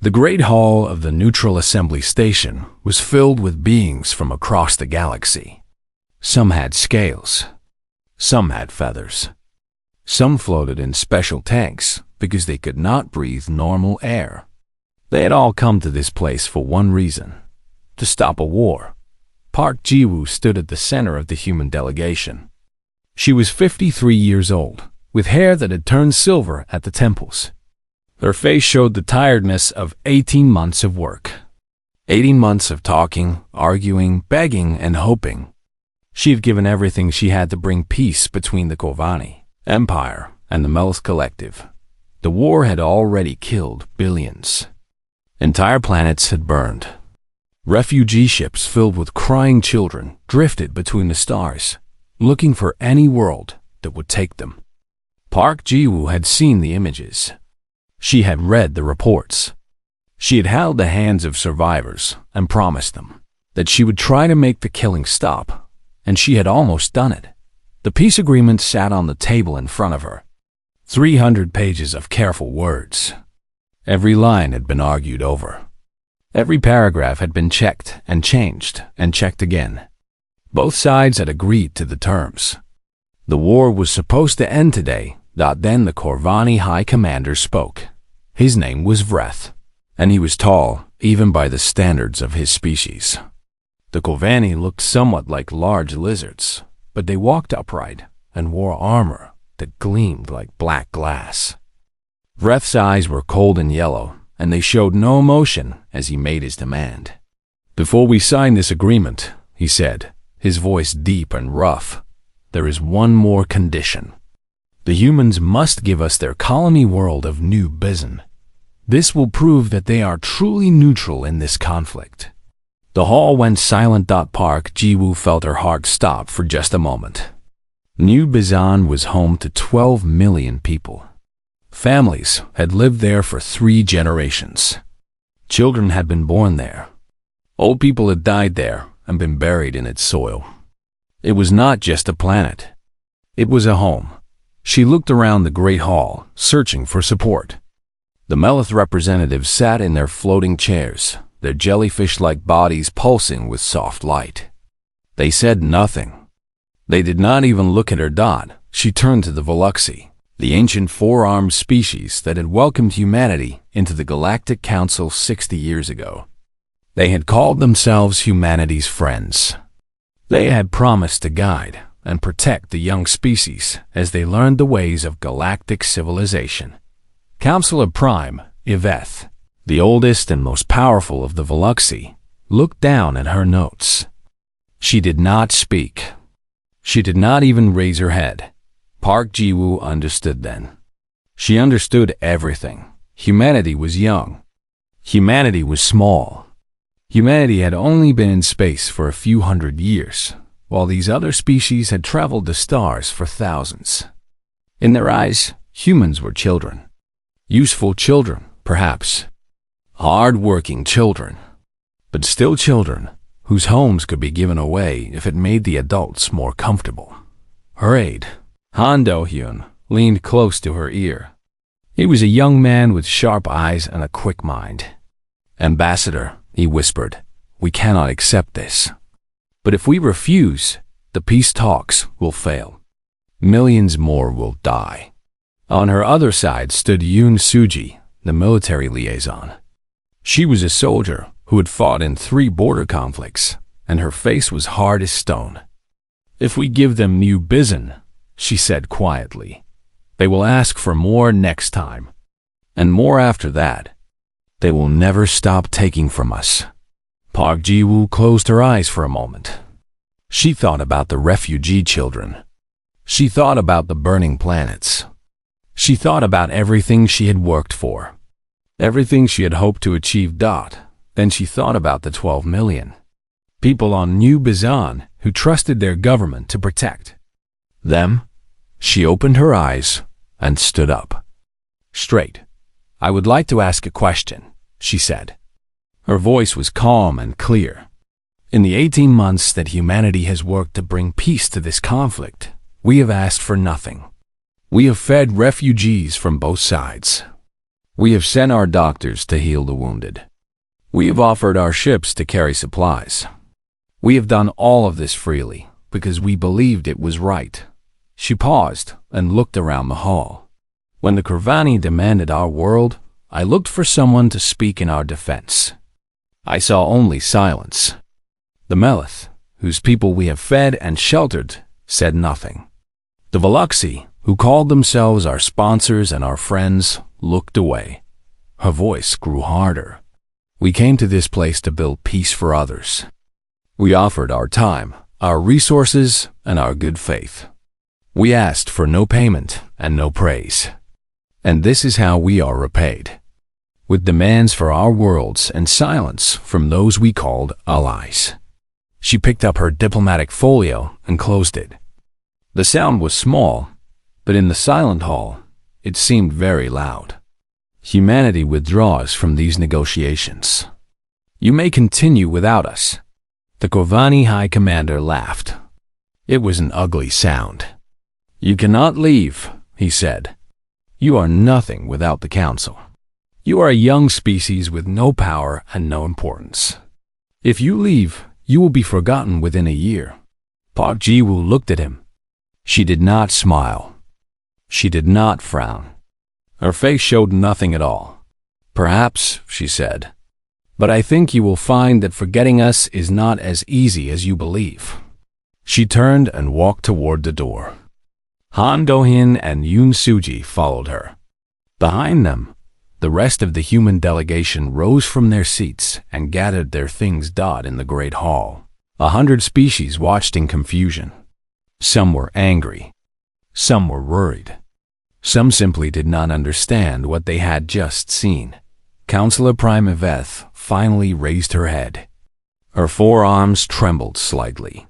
The great hall of the Neutral Assembly Station was filled with beings from across the galaxy. Some had scales. Some had feathers. Some floated in special tanks because they could not breathe normal air. They had all come to this place for one reason: to stop a war. Park Ji-woo stood at the center of the human delegation. She was 53 years old, with hair that had turned silver at the temples. Her face showed the tiredness of 18 months of work. 18 months of talking, arguing, begging, and hoping. She had given everything she had to bring peace between the Corvani Empire and the Melth Collective. The war had already killed billions. Entire planets had burned. Refugee ships filled with crying children drifted between the stars, looking for any world that would take them. Park Ji-woo had seen the images. She had read the reports. She had held the hands of survivors and promised them that she would try to make the killing stop, and she had almost done it. The peace agreement sat on the table in front of her. 300 pages of careful words. Every line had been argued over. Every paragraph had been checked and checked again. Both sides had agreed to the terms. The war was supposed to end today. Then the Corvani High Commander spoke. His name was Vreth, and he was tall, even by the standards of his species. The Corvani looked somewhat like large lizards, but they walked upright and wore armor that gleamed like black glass. Vreth's eyes were cold and yellow, and they showed no emotion as he made his demand. "Before we sign this agreement," he said, his voice deep and rough, "there is one more condition. The humans must give us their colony world of New Bizon. This will prove that they are truly neutral in this conflict." The hall went silent. Park Ji-woo felt her heart stop for just a moment. New Bizon was home to 12 million people. Families had lived there for 3 generations. Children had been born there. Old people had died there and been buried in its soil. It was not just a planet. It was a home. She looked around the great hall, searching for support. The Melith representatives sat in their floating chairs, their jellyfish-like bodies pulsing with soft light. They said nothing. They did not even look at her. She turned to the Veluxi, the ancient four-armed species that had welcomed humanity into the Galactic Council 60 years ago. They had called themselves humanity's friends. They had promised to guide and protect the young species as they learned the ways of galactic civilization. Counselor Prime, Yvette, the oldest and most powerful of the Veluxi, looked down at her notes. She did not speak. She did not even raise her head. Park Ji-woo understood then. She understood everything. Humanity was young. Humanity was small. Humanity had only been in space for a few hundred years, while these other species had traveled the stars for thousands. In their eyes, humans were children. Useful children, perhaps. Hard-working children. But still children, whose homes could be given away if it made the adults more comfortable. Her aide, Han Do-hyun, leaned close to her ear. He was a young man with sharp eyes and a quick mind. "Ambassador," he whispered, "we cannot accept this. But if we refuse, the peace talks will fail. Millions more will die." On her other side stood Yoon Suji, the military liaison. She was a soldier who had fought in 3 border conflicts, and her face was hard as stone. "If we give them New Bizon," she said quietly, "they will ask for more next time, and more after that. They will never stop taking from us." Park Ji-woo closed her eyes for a moment. She thought about the refugee children. She thought about the burning planets. She thought about everything she had worked for, everything she had hoped to achieve. Then she thought about the 12 million people on New Bizon who trusted their government to protect them. She opened her eyes and stood up. "Straight. I would like to ask a question," she said. Her voice was calm and clear. "In the 18 months that humanity has worked to bring peace to this conflict, we have asked for nothing. We have fed refugees from both sides. We have sent our doctors to heal the wounded. We have offered our ships to carry supplies. We have done all of this freely because we believed it was right." She paused and looked around the hall. "When the Kurvani demanded our world, I looked for someone to speak in our defense. I saw only silence. The Melith, whose people we have fed and sheltered, said nothing. The Veluxi, who called themselves our sponsors and our friends, looked away." Her voice grew harder. "We came to this place to build peace for others. We offered our time, our resources, and our good faith. We asked for no payment and no praise. And this is how we are repaid. With demands for our worlds and silence from those we called allies." She picked up her diplomatic folio and closed it. The sound was small, but in the silent hall, it seemed very loud. "Humanity withdraws from these negotiations. You may continue without us." The Kurvani High Commander laughed. It was an ugly sound. "You cannot leave," he said. "You are nothing without the Council. You are a young species with no power and no importance. If you leave, you will be forgotten within a year." Park Ji-woo looked at him. She did not smile. She did not frown. Her face showed nothing at all. "Perhaps," she said, "but I think you will find that forgetting us is not as easy as you believe." She turned and walked toward the door. Han Do-hin and Yoon Suji followed her. Behind them, the rest of the human delegation rose from their seats and gathered their things in the great hall. 100 species watched in confusion. Some were angry. Some were worried. Some simply did not understand what they had just seen. Counselor Prime Yvette finally raised her head. Her forearms trembled slightly.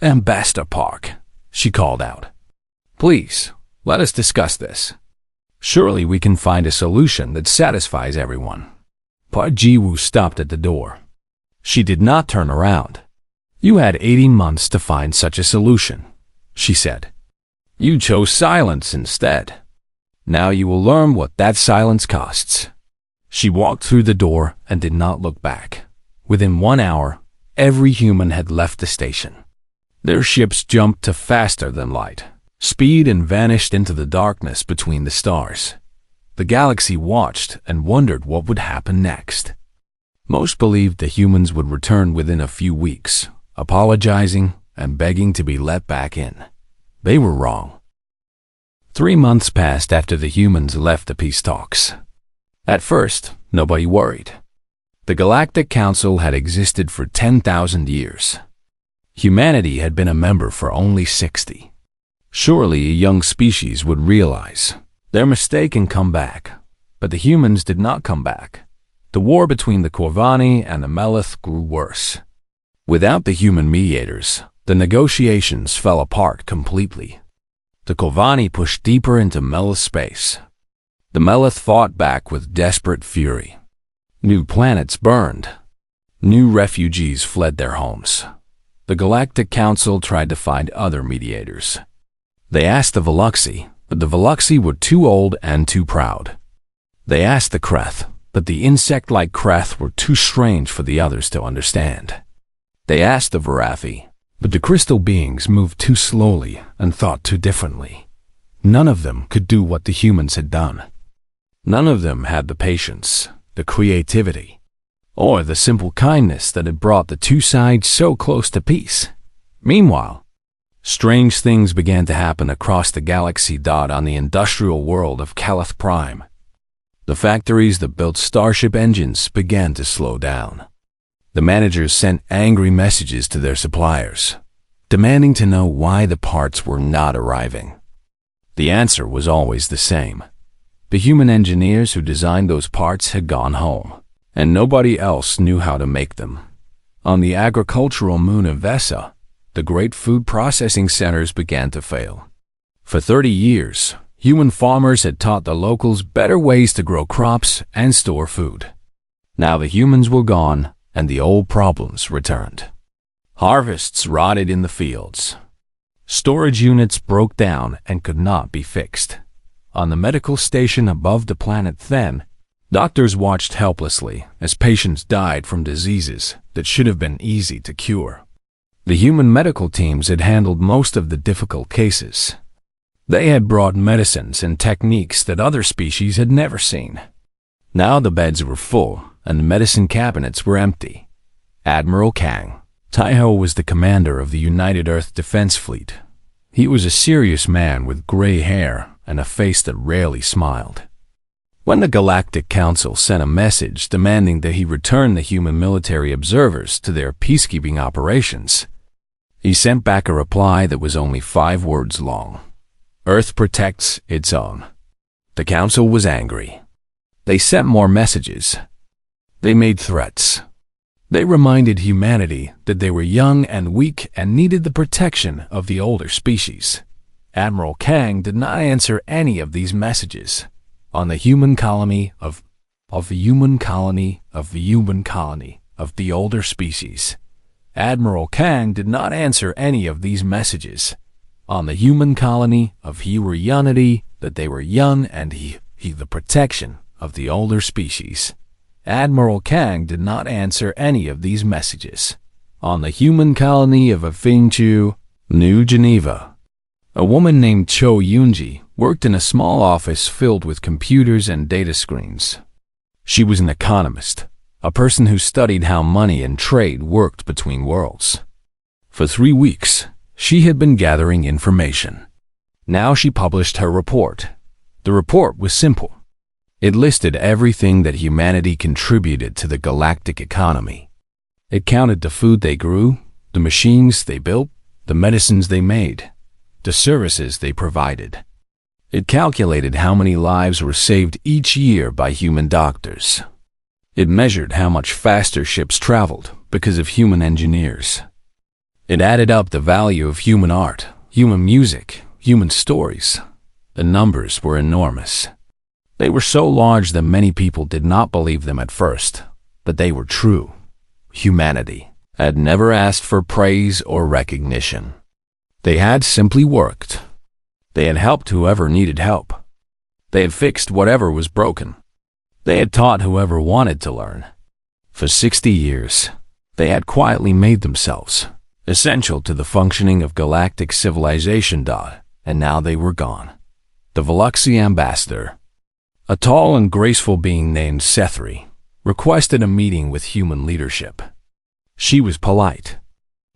"Ambassador Park," she called out. "Please, let us discuss this. Surely we can find a solution that satisfies everyone." Park Ji-woo stopped at the door. She did not turn around. "You had 18 months to find such a solution," she said. "You chose silence instead. Now you will learn what that silence costs." She walked through the door and did not look back. Within 1 hour, every human had left the station. Their ships jumped to faster than light speed and vanished into the darkness between the stars. The galaxy watched and wondered what would happen next. Most believed the humans would return within a few weeks, apologizing and begging to be let back in. They were wrong. 3 months passed after the humans left the peace talks. At first, nobody worried. The Galactic Council had existed for 10,000 years. Humanity had been a member for only 60. Surely a young species would realize their mistake and come back. But the humans did not come back. The war between the Kurvani and the Melith grew worse. Without the human mediators, the negotiations fell apart completely. The Kurvani pushed deeper into Melith space. The Melith fought back with desperate fury. New planets burned. New refugees fled their homes. The Galactic Council tried to find other mediators. They asked the Veluxi, but the Veluxi were too old and too proud. They asked the Kreth, but the insect-like Kreth were too strange for the others to understand. They asked the Varathi, but the crystal beings moved too slowly and thought too differently. None of them could do what the humans had done. None of them had the patience, the creativity, or the simple kindness that had brought the two sides so close to peace. Meanwhile, strange things began to happen across the galaxy. On the industrial world of Calith Prime, the factories that built starship engines began to slow down. The managers sent angry messages to their suppliers, demanding to know why the parts were not arriving. The answer was always the same. The human engineers who designed those parts had gone home, and nobody else knew how to make them. On the agricultural moon of Vesa, the great food processing centers began to fail. For 30 years, human farmers had taught the locals better ways to grow crops and store food. Now the humans were gone, and the old problems returned. Harvests rotted in the fields. Storage units broke down and could not be fixed. On the medical station above the planet Then, Doctors watched helplessly as patients died from diseases that should have been easy to cure. The human medical teams had handled most of the difficult cases. They had brought medicines and techniques that other species had never seen. Now the beds were full and the medicine cabinets were empty. Admiral Kang Taiho was the commander of the United Earth Defense Fleet. He was a serious man with gray hair and a face that rarely smiled. When the Galactic Council sent a message demanding that he return the human military observers to their peacekeeping operations, he sent back a reply that was only 5 words long. Earth protects its own. The Council was angry. They sent more messages. They made threats. They reminded humanity that they were young and weak and needed the protection of the older species. Admiral Kang did not answer any of these messages. On the human colony of the older species. Admiral Kang did not answer any of these messages. On the human colony of humanity that they were young and he the protection of the older species. Admiral Kang did not answer any of these messages. On the human colony of Afingchu, New Geneva. A woman named Cho Yunji worked in a small office filled with computers and data screens. She was an economist, a person who studied how money and trade worked between worlds. For 3 weeks, she had been gathering information. Now she published her report. The report was simple. It listed everything that humanity contributed to the galactic economy. It counted the food they grew, the machines they built, the medicines they made, the services they provided. It calculated how many lives were saved each year by human doctors. It measured how much faster ships traveled because of human engineers. It added up the value of human art, human music, human stories. The numbers were enormous. They were so large that many people did not believe them at first, but they were true. Humanity had never asked for praise or recognition. They had simply worked. They had helped whoever needed help. They had fixed whatever was broken. They had taught whoever wanted to learn. For 60 years, they had quietly made themselves essential to the functioning of galactic civilization. And now they were gone. The Veluxy ambassador, a tall and graceful being named Sethri, requested a meeting with human leadership. She was polite.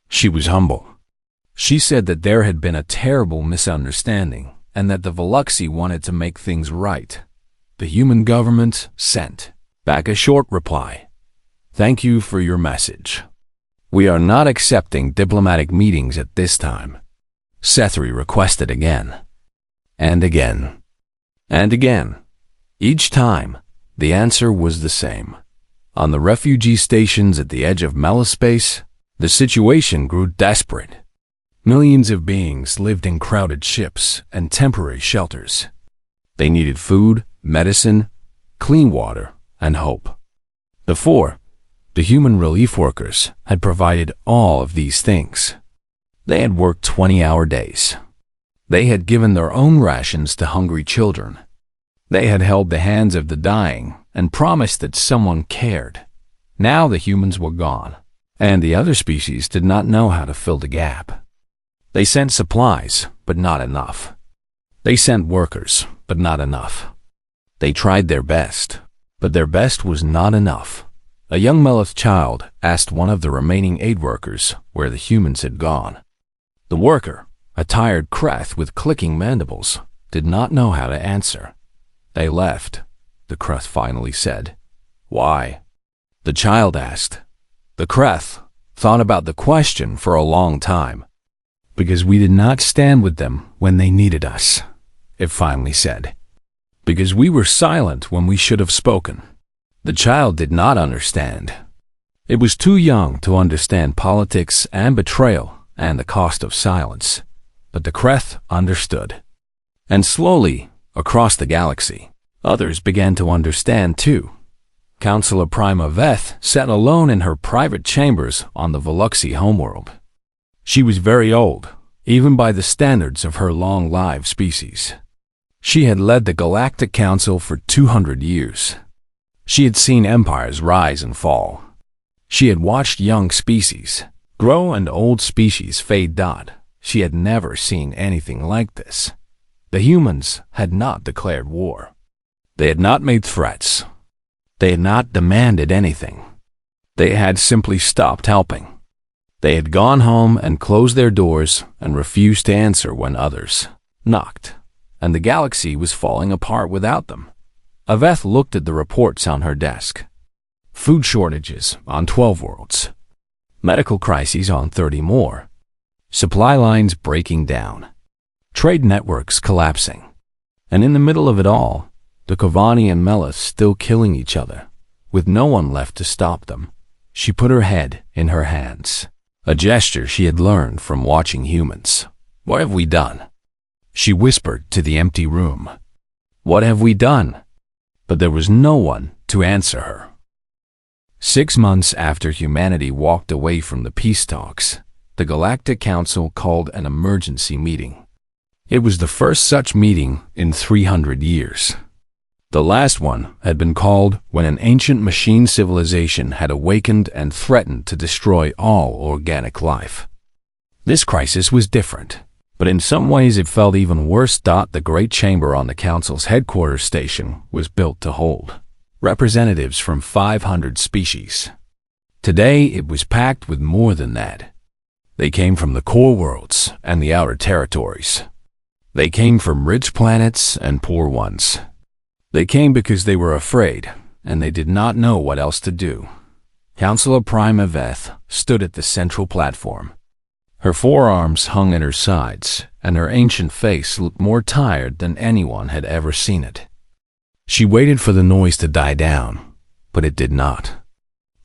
She was humble. She said that there had been a terrible misunderstanding and that the Veluxy wanted to make things right. The human government sent back a short reply. Thank you for your message. We are not accepting diplomatic meetings at this time. Sethri requested again, and again, and again. Each time, the answer was the same. On the refugee stations at the edge of Melaspace, the situation grew desperate. Millions of beings lived in crowded ships and temporary shelters. They needed food, medicine, clean water, and hope. Before, the human relief workers had provided all of these things. They had worked 20-hour days. They had given their own rations to hungry children. They had held the hands of the dying and promised that someone cared. Now the humans were gone, and the other species did not know how to fill the gap. They sent supplies, but not enough. They sent workers, but not enough. They tried their best, but their best was not enough. A young Meloth child asked one of the remaining aid workers where the humans had gone. The worker, a tired Krath with clicking mandibles, did not know how to answer. They left, the Krath finally said. Why? The child asked. The Krath thought about the question for a long time. Because we did not stand with them when they needed us, it finally said. Because we were silent when we should have spoken. The child did not understand. It was too young to understand politics and betrayal and the cost of silence. But the Krath understood. And slowly, across the galaxy, others began to understand too. Counselor Prima Veth sat alone in her private chambers on the Veluxy homeworld. She was very old, even by the standards of her long-lived species. She had led the Galactic Council for 200 years. She had seen empires rise and fall. She had watched young species grow and old species fade. She had never seen anything like this. The humans had not declared war. They had not made threats. They had not demanded anything. They had simply stopped helping. They had gone home and closed their doors and refused to answer when others knocked, and the galaxy was falling apart without them. Yvette looked at the reports on her desk. Food shortages on 12 worlds. Medical crises on 30 more. Supply lines breaking down. Trade networks collapsing. And in the middle of it all, the Kovani and Melith still killing each other, with no one left to stop them. She put her head in her hands, a gesture she had learned from watching humans. What have we done? She whispered to the empty room. What have we done? But there was no one to answer her. 6 months after humanity walked away from the peace talks, the Galactic Council called an emergency meeting. It was the first such meeting in 300 years. The last one had been called when an ancient machine civilization had awakened and threatened to destroy all organic life. This crisis was different, but in some ways it felt even worse. The great chamber on the Council's headquarters station was built to hold representatives from 500 species. Today it was packed with more than that. They came from the core worlds and the outer territories. They came from rich planets and poor ones. They came because they were afraid, and they did not know what else to do. Councilor Prime Yvette stood at the central platform. Her forearms hung at her sides, and her ancient face looked more tired than anyone had ever seen it. She waited for the noise to die down, but it did not.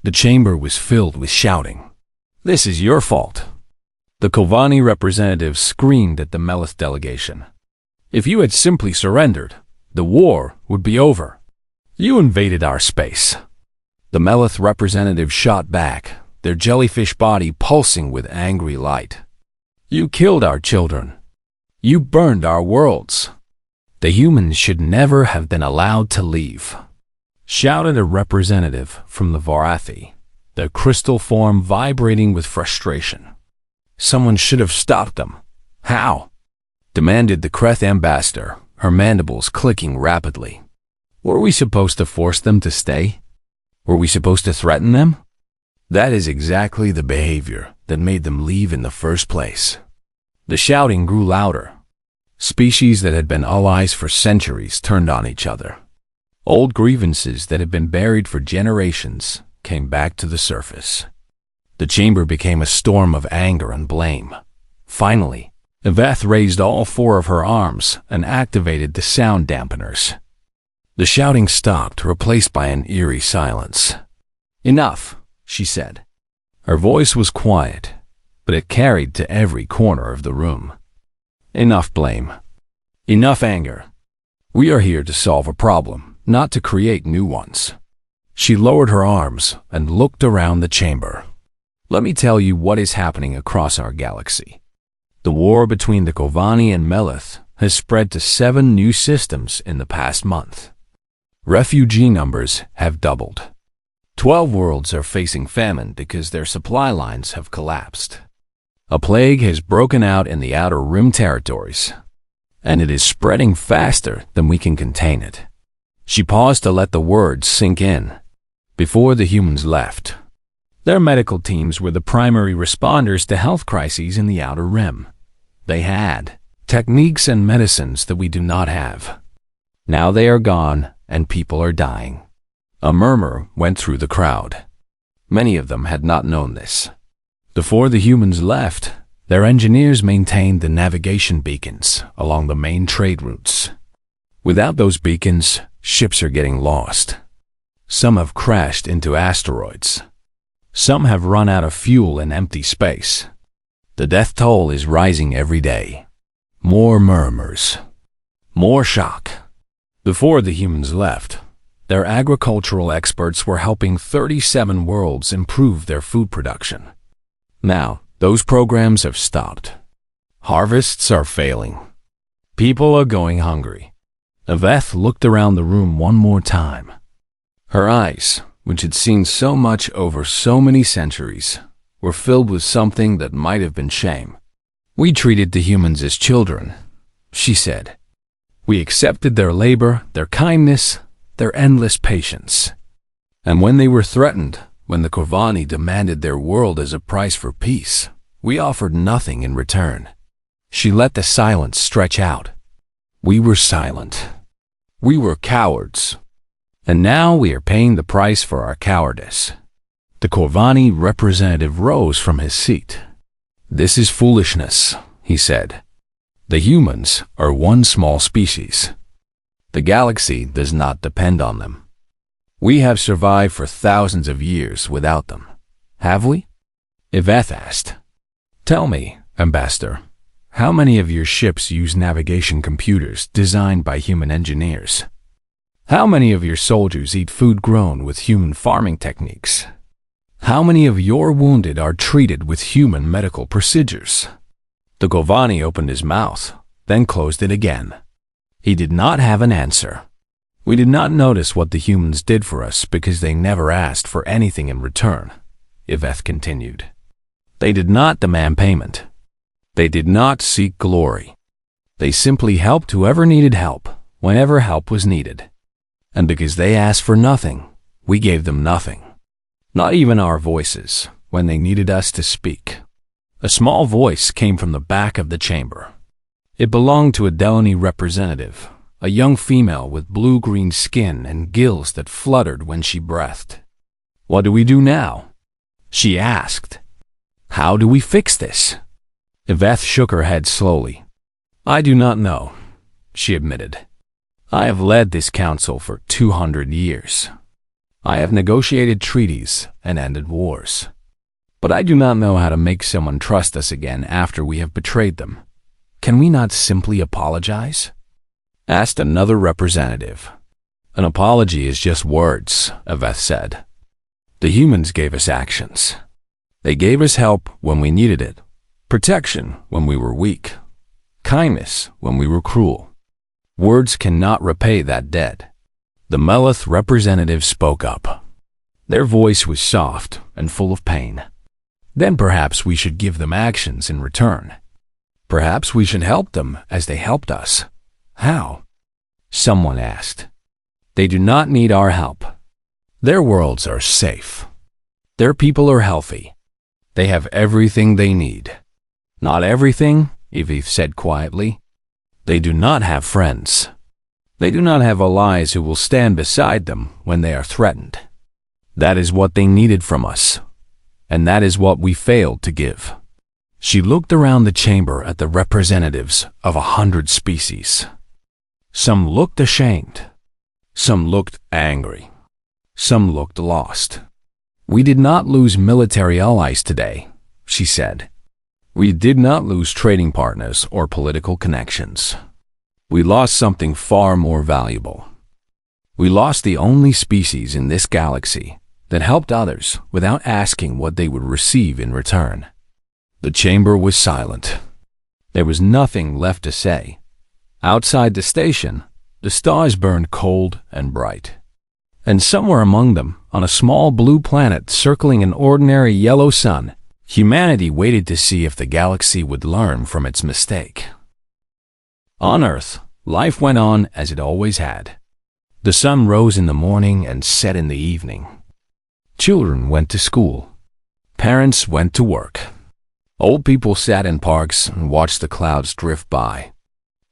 The chamber was filled with shouting. "This is your fault." The Kovani representatives screamed at the Melith delegation. "If you had simply surrendered, the war would be over. You invaded our space." The Melith representatives shot back, their jellyfish body pulsing with angry light. "You killed our children. You burned our worlds. The humans should never have been allowed to leave," shouted a representative from the Varathi, their crystal form vibrating with frustration. "Someone should have stopped them." "How?" demanded the Kreth ambassador, her mandibles clicking rapidly. "Were we supposed to force them to stay? Were we supposed to threaten them? That is exactly the behavior that made them leave in the first place." The shouting grew louder. Species that had been allies for centuries turned on each other. Old grievances that had been buried for generations came back to the surface. The chamber became a storm of anger and blame. Finally, Yvette raised all 4 of her arms and activated the sound dampeners. The shouting stopped, replaced by an eerie silence. "Enough," she said. Her voice was quiet, but it carried to every corner of the room. "Enough blame. Enough anger. We are here to solve a problem, not to create new ones." She lowered her arms and looked around the chamber. "Let me tell you what is happening across our galaxy. The war between the Kovani and Melith has spread to 7 new systems in the past month. Refugee numbers have doubled. 12 worlds are facing famine because their supply lines have collapsed. A plague has broken out in the Outer Rim territories, and it is spreading faster than we can contain it." She paused to let the words sink in. Before the humans left, their medical teams were the primary responders to health crises in the Outer Rim. They had techniques and medicines that we do not have. Now they are gone, and people are dying. A murmur went through the crowd. Many of them had not known this. Before the humans left, their engineers maintained the navigation beacons along the main trade routes. Without those beacons, ships are getting lost. Some have crashed into asteroids. Some have run out of fuel in empty space. The death toll is rising every day. More murmurs. More shock. Before the humans left, their agricultural experts were helping 37 worlds improve their food production. Now, those programs have stopped. Harvests are failing. People are going hungry. Yvette looked around the room one more time. Her eyes, which had seen so much over so many centuries, were filled with something that might have been shame. "We treated the humans as children," she said. "We accepted their labor, their kindness, their endless patience. And when they were threatened, when the Corvani demanded their world as a price for peace, we offered nothing in return." She let the silence stretch out. "We were silent. We were cowards. And now we are paying the price for our cowardice." The Corvani representative rose from his seat. "This is foolishness," he said. "The humans are one small species. The galaxy does not depend on them. We have survived for thousands of years without them, have we?" Yvette asked. "Tell me, Ambassador, how many of your ships use navigation computers designed by human engineers? How many of your soldiers eat food grown with human farming techniques? How many of your wounded are treated with human medical procedures?" The Corvani opened his mouth, then closed it again. He did not have an answer. "We did not notice what the humans did for us because they never asked for anything in return," Yvette continued. "They did not demand payment. They did not seek glory. They simply helped whoever needed help, whenever help was needed. And because they asked for nothing, we gave them nothing. Not even our voices, when they needed us to speak." A small voice came from the back of the chamber. It belonged to a Delany representative, a young female with blue-green skin and gills that fluttered when she breathed. "What do we do now?" she asked. "How do we fix this?" Yvette shook her head slowly. "I do not know," she admitted. "I have led this council for 200 years. I have negotiated treaties and ended wars. But I do not know how to make someone trust us again after we have betrayed them. Can we not simply apologize?" asked another representative. "An apology is just words," Yvette said. "The humans gave us actions. They gave us help when we needed it, protection when we were weak, kindness when we were cruel. Words cannot repay that debt." The Melith representative spoke up. Their voice was soft and full of pain. "Then perhaps we should give them actions in return. Perhaps we should help them as they helped us." "How?" someone asked. "They do not need our help. Their worlds are safe. Their people are healthy. They have everything they need." "Not everything," Evie said quietly. "They do not have friends. They do not have allies who will stand beside them when they are threatened. That is what they needed from us, and that is what we failed to give." She looked around the chamber at the representatives of 100 species. Some looked ashamed. Some looked angry. Some looked lost. "We did not lose military allies today," she said. "We did not lose trading partners or political connections. We lost something far more valuable. We lost the only species in this galaxy that helped others without asking what they would receive in return." The chamber was silent. There was nothing left to say. Outside the station, the stars burned cold and bright. And somewhere among them, on a small blue planet circling an ordinary yellow sun, humanity waited to see if the galaxy would learn from its mistake. On Earth, life went on as it always had. The sun rose in the morning and set in the evening. Children went to school. Parents went to work. Old people sat in parks and watched the clouds drift by.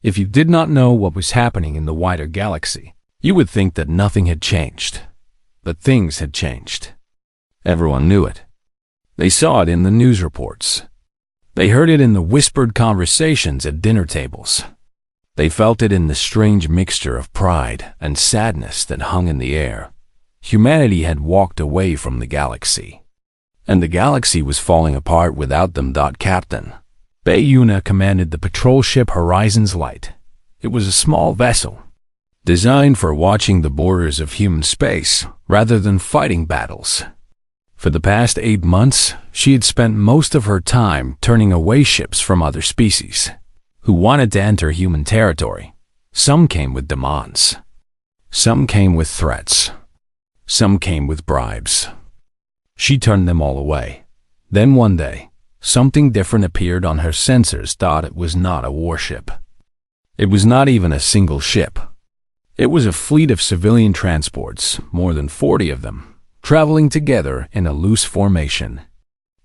If you did not know what was happening in the wider galaxy, you would think that nothing had changed. But things had changed. Everyone knew it. They saw it in the news reports. They heard it in the whispered conversations at dinner tables. They felt it in the strange mixture of pride and sadness that hung in the air. Humanity had walked away from the galaxy. And the galaxy was falling apart without them. Captain Bayuna commanded the patrol ship Horizon's Light. It was a small vessel, designed for watching the borders of human space rather than fighting battles. For the past 8 months, she had spent most of her time turning away ships from other species who wanted to enter human territory. Some came with demands. Some came with threats. Some came with bribes. She turned them all away. Then one day, something different appeared on her sensors. It was not a warship. It was not even a single ship. It was a fleet of civilian transports, more than 40 of them, traveling together in a loose formation.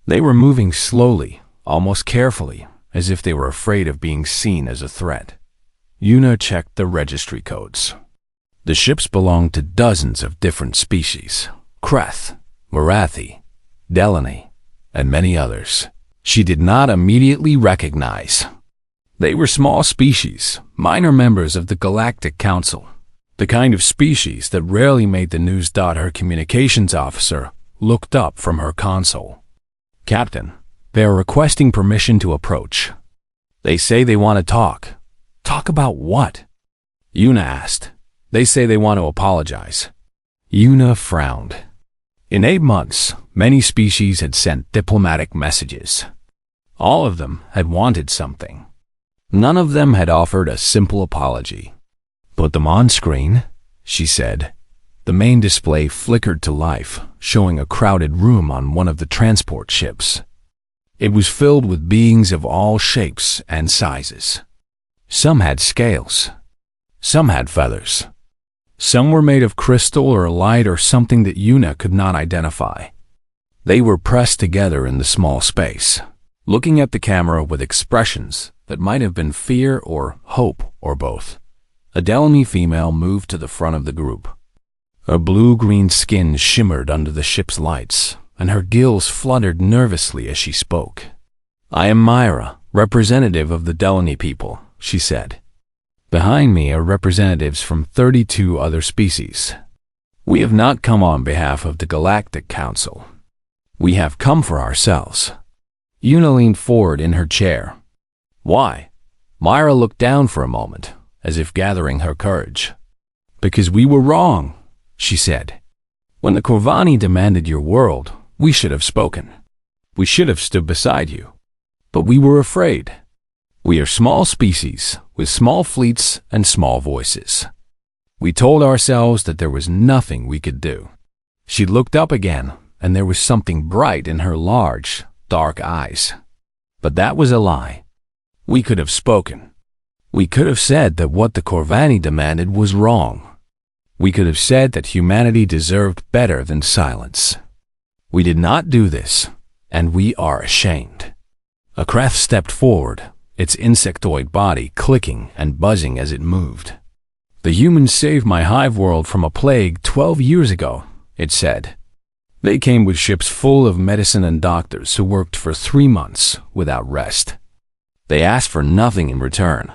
They were moving slowly, almost carefully, as if they were afraid of being seen as a threat. Yuna checked the registry codes. The ships belonged to dozens of different species: Kreth, Marathi, Delany, and many others she did not immediately recognize. They were small species, minor members of the Galactic Council, the kind of species that rarely made the news. Her communications officer looked up from her console. "Captain, they are requesting permission to approach. They say they want to talk." "Talk about what?" Yuna asked. "They say they want to apologize." Yuna frowned. In 8 months, many species had sent diplomatic messages. All of them had wanted something. None of them had offered a simple apology. "Put them on screen," she said. The main display flickered to life, showing a crowded room on one of the transport ships. It was filled with beings of all shapes and sizes. Some had scales. Some had feathers. Some were made of crystal or light or something that Yuna could not identify. They were pressed together in the small space, looking at the camera with expressions that might have been fear or hope or both. A Delany female moved to the front of the group. Her blue-green skin shimmered under the ship's lights, and her gills fluttered nervously as she spoke. "I am Myra, representative of the Delany people," she said. "Behind me are representatives from 32 other species. We have not come on behalf of the Galactic Council. We have come for ourselves." Yuna leaned forward in her chair. "Why?" Myra looked down for a moment, as if gathering her courage. "Because we were wrong," she said. "When the Corvani demanded your world, we should have spoken. We should have stood beside you. But we were afraid. We are small species with small fleets and small voices. We told ourselves that there was nothing we could do." She looked up again, and there was something bright in her large, dark eyes. "But that was a lie. We could have spoken. We could have said that what the Corvani demanded was wrong. We could have said that humanity deserved better than silence. We did not do this, and we are ashamed." A Kreth stepped forward, its insectoid body clicking and buzzing as it moved. "The humans saved my hive world from a plague 12 years ago," it said. "They came with ships full of medicine and doctors who worked for 3 months without rest. They asked for nothing in return.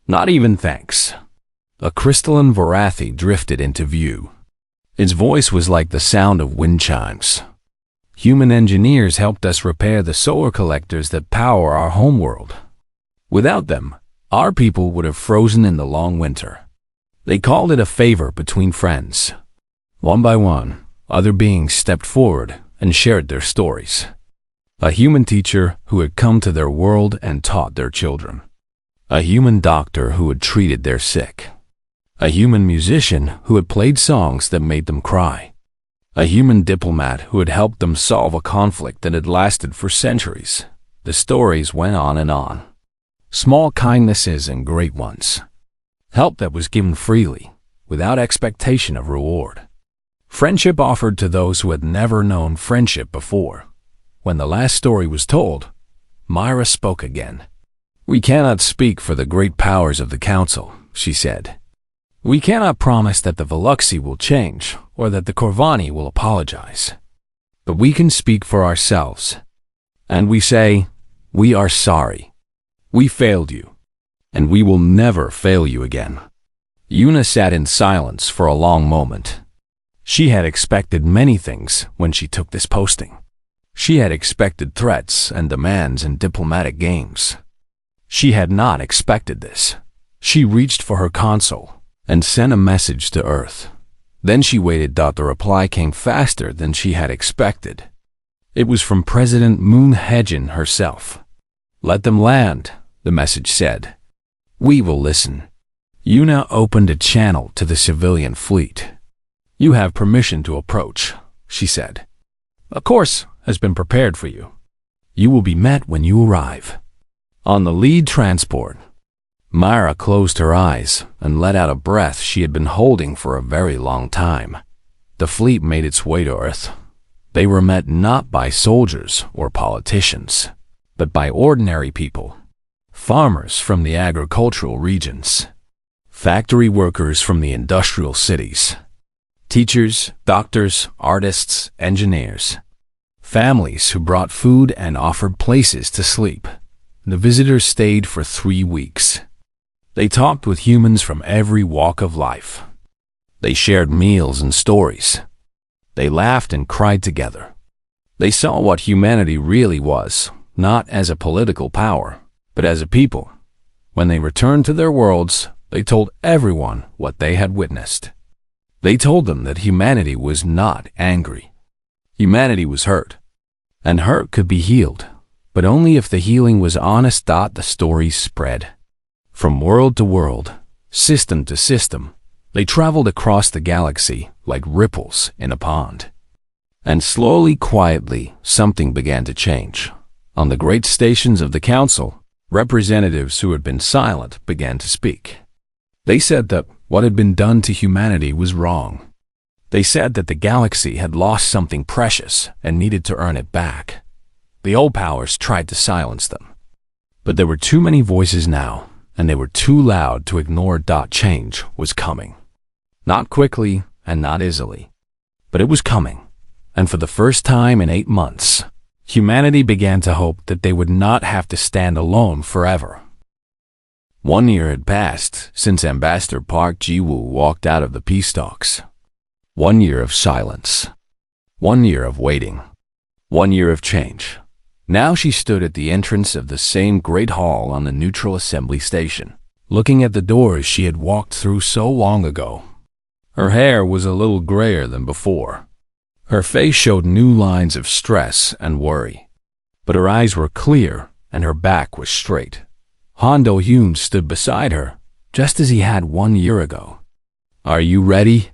Not even thanks." A crystalline Varathi drifted into view. Its voice was like the sound of wind chimes. "Human engineers helped us repair the solar collectors that power our homeworld. Without them, our people would have frozen in the long winter. They called it a favor between friends." One by one, other beings stepped forward and shared their stories. A human teacher who had come to their world and taught their children. A human doctor who had treated their sick. A human musician who had played songs that made them cry. A human diplomat who had helped them solve a conflict that had lasted for centuries. The stories went on and on. Small kindnesses and great ones. Help that was given freely, without expectation of reward. Friendship offered to those who had never known friendship before. When the last story was told, Myra spoke again. "We cannot speak for the great powers of the Council," she said. "We cannot promise that the Veluxi will change or that the Corvani will apologize. But we can speak for ourselves. And we say, we are sorry. We failed you. And we will never fail you again." Yuna sat in silence for a long moment. She had expected many things when she took this posting. She had expected threats and demands and diplomatic games. She had not expected this. She reached for her console and sent a message to Earth. Then she waited. The reply came faster than she had expected. It was from President Moon Hedgen herself. "Let them land," the message said. "We will listen." Yuna opened a channel to the civilian fleet. You have permission to approach, she said. A course has been prepared for you. You will be met when you arrive. On the lead transport, Myra closed her eyes and let out a breath she had been holding for a very long time. The fleet made its way to Earth. They were met not by soldiers or politicians, but by ordinary people. Farmers from the agricultural regions, factory workers from the industrial cities, teachers, doctors, artists, engineers, families who brought food and offered places to sleep. The visitors stayed for 3 weeks. They talked with humans from every walk of life. They shared meals and stories. They laughed and cried together. They saw what humanity really was, not as a political power, but as a people. When they returned to their worlds, they told everyone what they had witnessed. They told them that humanity was not angry. Humanity was hurt, and hurt could be healed, but only if the healing was honest. The stories spread. From world to world, system to system, they traveled across the galaxy like ripples in a pond. And slowly, quietly, something began to change. On the great stations of the council, representatives who had been silent began to speak. They said that what had been done to humanity was wrong. They said that the galaxy had lost something precious and needed to earn it back. The old powers tried to silence them. But there were too many voices now, and they were too loud to ignore. Change was coming. Not quickly and not easily, but it was coming. And for the first time in 8 months, humanity began to hope that they would not have to stand alone forever. 1 year had passed since Ambassador Park Ji-woo walked out of the peace talks. 1 year of silence. 1 year of waiting. 1 year of change. Now she stood at the entrance of the same great hall on the neutral assembly station, looking at the doors she had walked through so long ago. Her hair was a little grayer than before. Her face showed new lines of stress and worry. But her eyes were clear and her back was straight. Han Do-hyun stood beside her, just as he had 1 year ago. Are you ready?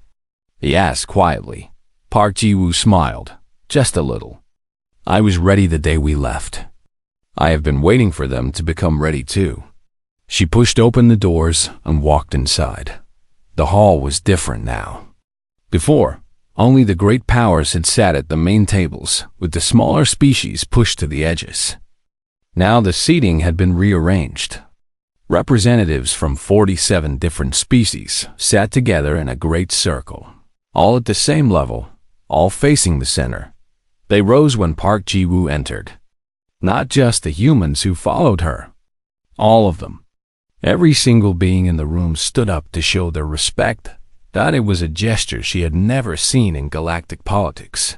He asked quietly. Park Ji-woo smiled, just a little. I was ready the day we left. I have been waiting for them to become ready too. She pushed open the doors and walked inside. The hall was different now. Before, only the great powers had sat at the main tables, with the smaller species pushed to the edges. Now the seating had been rearranged. Representatives from 47 different species sat together in a great circle, all at the same level, all facing the center. They rose when Park Ji-woo entered. Not just the humans who followed her. All of them. Every single being in the room stood up to show their respect. That it was a gesture she had never seen in galactic politics.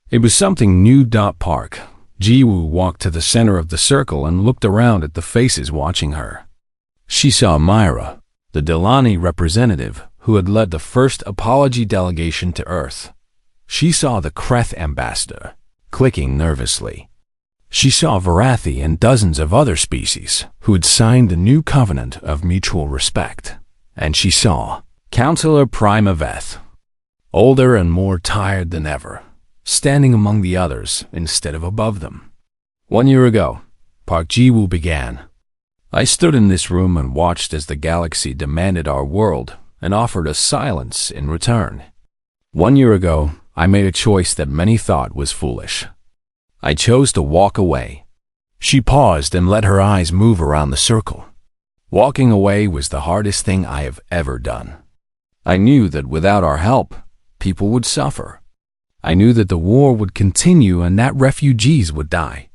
It was something new. Park Ji-woo walked to the center of the circle and looked around at the faces watching her. She saw Myra, the Delani representative who had led the first apology delegation to Earth. She saw the Kreth ambassador, clicking nervously. She saw Varathi and dozens of other species who had signed the new covenant of mutual respect. And she saw Counselor Primaveth, older and more tired than ever, standing among the others instead of above them. 1 year ago, Park Ji-woo began. I stood in this room and watched as the galaxy demanded our world and offered us silence in return. 1 year ago, I made a choice that many thought was foolish. I chose to walk away. She paused and let her eyes move around the circle. Walking away was the hardest thing I have ever done. I knew that without our help, people would suffer. I knew that the war would continue and that refugees would die.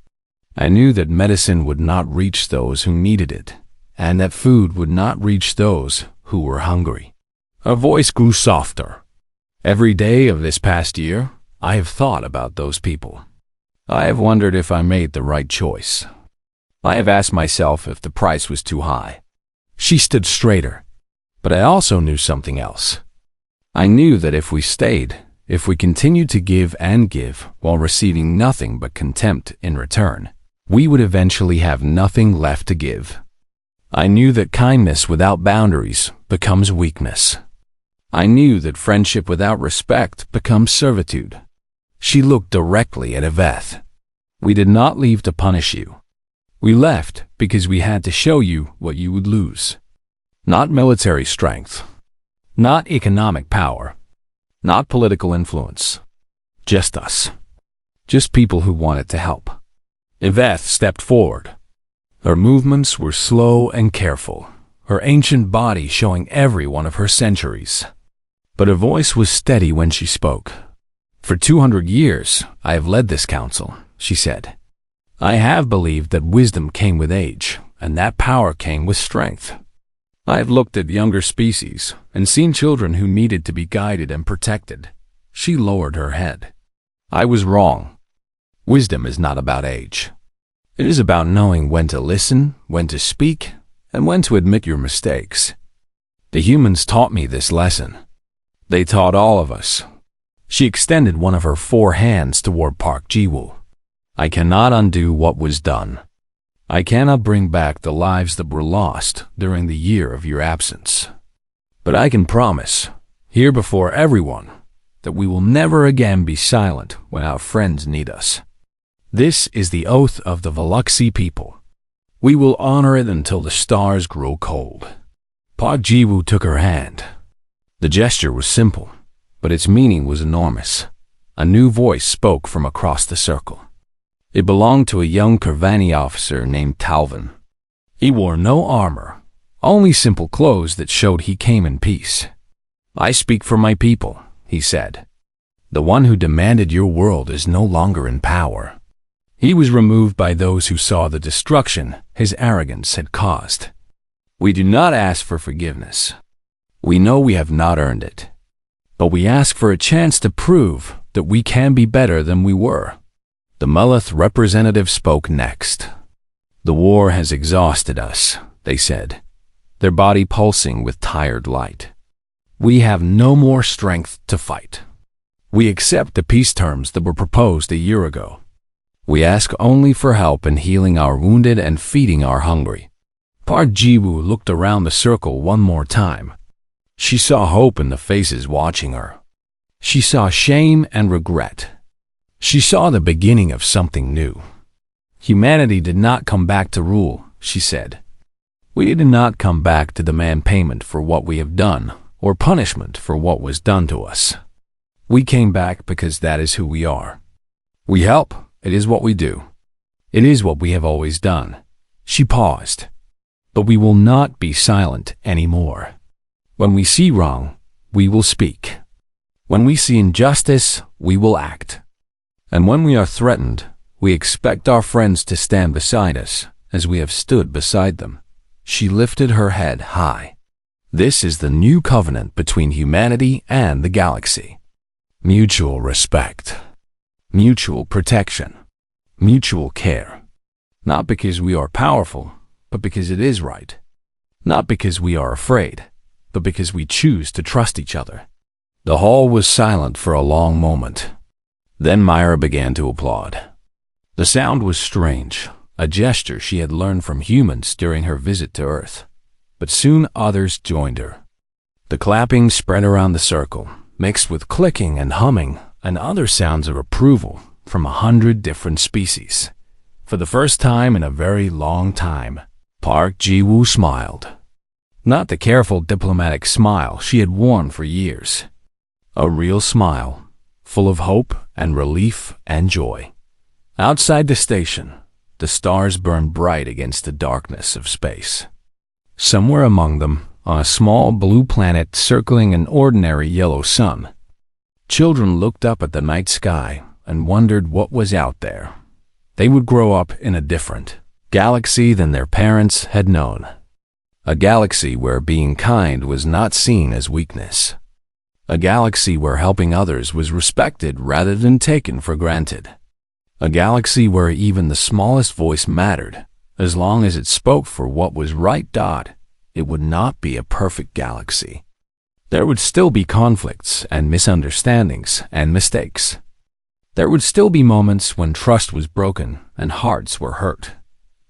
I knew that medicine would not reach those who needed it, and that food would not reach those who were hungry. Her voice grew softer. Every day of this past year, I have thought about those people. I have wondered if I made the right choice. I have asked myself if the price was too high. She stood straighter. But I also knew something else. I knew that if we stayed, if we continued to give and give while receiving nothing but contempt in return, we would eventually have nothing left to give. I knew that kindness without boundaries becomes weakness. I knew that friendship without respect becomes servitude. She looked directly at Yvette. We did not leave to punish you. We left because we had to show you what you would lose. Not military strength. Not economic power. Not political influence. Just us. Just people who wanted to help. Yvette stepped forward. Her movements were slow and careful, her ancient body showing every one of her centuries. But her voice was steady when she spoke. For 200 years, I have led this council, she said. I have believed that wisdom came with age, and that power came with strength. I have looked at younger species and seen children who needed to be guided and protected. She lowered her head. I was wrong. Wisdom is not about age. It is about knowing when to listen, when to speak, and when to admit your mistakes. The humans taught me this lesson. They taught all of us. She extended one of her 4 hands toward Park Ji-woo. I cannot undo what was done. I cannot bring back the lives that were lost during the year of your absence. But I can promise, here before everyone, that we will never again be silent when our friends need us. This is the oath of the Veluxi people. We will honor it until the stars grow cold. Park Ji-woo took her hand. The gesture was simple, but its meaning was enormous. A new voice spoke from across the circle. It belonged to a young Kurvani officer named Talvin. He wore no armor, only simple clothes that showed he came in peace. I speak for my people, he said. The one who demanded your world is no longer in power. He was removed by those who saw the destruction his arrogance had caused. We do not ask for forgiveness. We know we have not earned it. But we ask for a chance to prove that we can be better than we were. The Mulleth representative spoke next. The war has exhausted us, they said, their body pulsing with tired light. We have no more strength to fight. We accept the peace terms that were proposed a year ago. We ask only for help in healing our wounded and feeding our hungry. Park Ji-woo looked around the circle one more time. She saw hope in the faces watching her. She saw shame and regret. She saw the beginning of something new. Humanity did not come back to rule, she said. We did not come back to demand payment for what we have done or punishment for what was done to us. We came back because that is who we are. We help. It is what we do. It is what we have always done. She paused. But we will not be silent anymore. When we see wrong, we will speak. When we see injustice, we will act. And when we are threatened, we expect our friends to stand beside us as we have stood beside them. She lifted her head high. This is the new covenant between humanity and the galaxy. Mutual respect. Mutual protection. Mutual care. Not because we are powerful, but because it is right. Not because we are afraid, but because we choose to trust each other. The hall was silent for a long moment. Then Myra began to applaud. The sound was strange, a gesture she had learned from humans during her visit to Earth. But soon others joined her. The clapping spread around the circle, mixed with clicking and humming and other sounds of approval from 100 different species. For the first time in a very long time, Park Ji-woo smiled. Not the careful diplomatic smile she had worn for years. A real smile, full of hope and relief and joy. Outside the station, the stars burned bright against the darkness of space. Somewhere among them, on a small blue planet circling an ordinary yellow sun, children looked up at the night sky and wondered what was out there. They would grow up in a different galaxy than their parents had known. A galaxy where being kind was not seen as weakness. A galaxy where helping others was respected rather than taken for granted. A galaxy where even the smallest voice mattered, as long as it spoke for what was right. It would not be a perfect galaxy. There would still be conflicts and misunderstandings and mistakes. There would still be moments when trust was broken and hearts were hurt.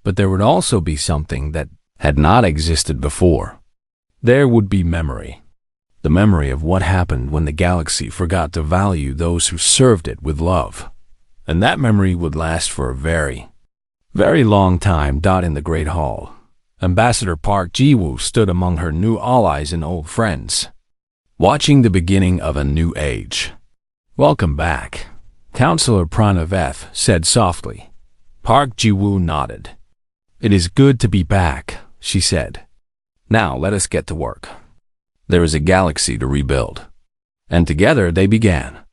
But there would also be something that had not existed before. There would be memory. The memory of what happened when the galaxy forgot to value those who served it with love. And that memory would last for a very, very long time. In the Great Hall, Ambassador Park Ji-woo stood among her new allies and old friends, watching the beginning of a new age. "Welcome back," Counselor Pranav said softly. Park Ji-woo nodded. "It is good to be back," she said. "Now let us get to work. There is a galaxy to rebuild." And together they began.